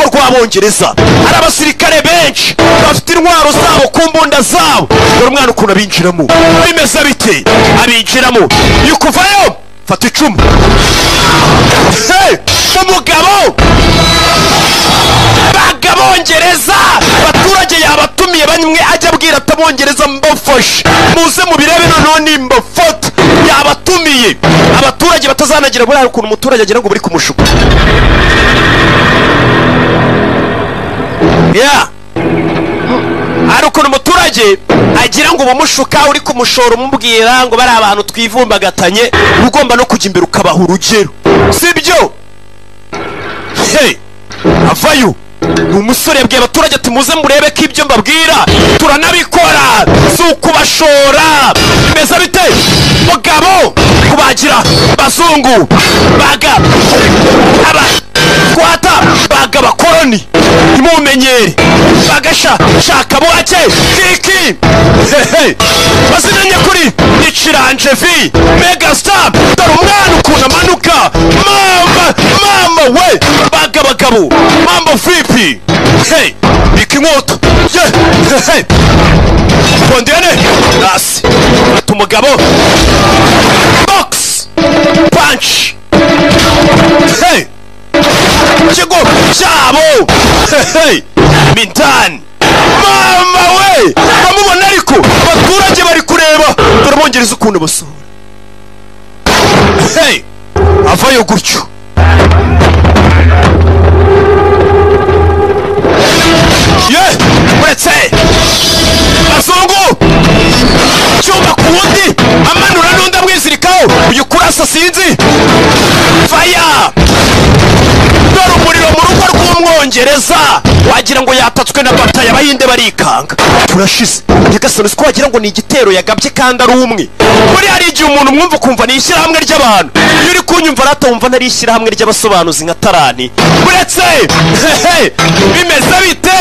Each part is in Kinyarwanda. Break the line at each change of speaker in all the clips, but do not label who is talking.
rw'Abongereza hari abasirikare benshi bafite intwaro zabo ku mbunda zabo dore umwana ukuntu abinjiramo bimeze bite abinjiramo yukuvayo fata icumu umugabo bagabongereza abaturage yabatumiye bamwe ajya abwira atabongereza mbafashe muze mubirebe noneho nimbafata yabatumiye abaturage batazanagira buriya ukuntu umuturage agira ngo buri kumushuka hari ukuntu umuturage agira ngo ubumushuka uri kumushora umubwira ngo bari abantu twivumbagatanye ugomba no kujya imbere ukabaha urugero sibyo avayo ni umusore yabwiye abaturage ati muze murebe ko ibyo mbabwira turanabikora si ukubashora bimeze bite mugabo kubagira bazungu baga abatwata baga abakoroni ntimumenyere bagashaka buhake kiki bazinanye kuri iciranje vi megastar dore umwana ukuntu amanuka mama we bagabo mambo vipi bika inkota kondene nasi umugabo box punch kigo cyabo mintani mama we bamubona ariko abaturage bari kureba dore Abongereza ukuntu basohora avayo gutyo uretse bazungu cyumba ku wundi amanura n'undi amwizirikaho uyu kurasa sinzi faya dore umuriro mu rugo rw'Umwongereza wagira ngo yatatswe na bataye abahinde barikanga turashize nyagasani siko wagira ngo ni igitero yagabye kandi ari umwe muri hari igihe umuntu mwumva kumva ni ishyirahamwe ry'abantu iyo uri kunyumva ratumva ntari ishyirahamwe ry'abasobanuzi nka Tarani uretse bimeze bite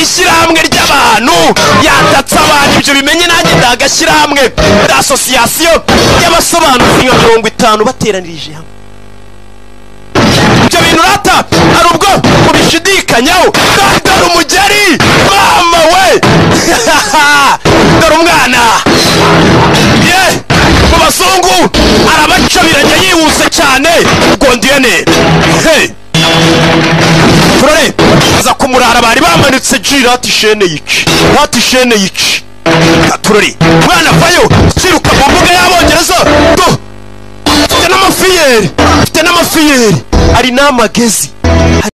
ishyirahamwe ry'abantu yatatse abantu ibyo bimenye nanjye ndagashyirahamwe association y'abasobanuzi nka 50 bateranirije hamwe ibyo bintu rata hari ubwo ubishidikanyaho dore umugeri mama we dore umwana mu bazungu arabacabiranya yihuse cyane gondiyene turare aza kumurara bari bamanitse jirati shene yici turare mwana vayo kiruka mu mbuga y'Abongereza mfite n'amafiyeri ari n'amagezi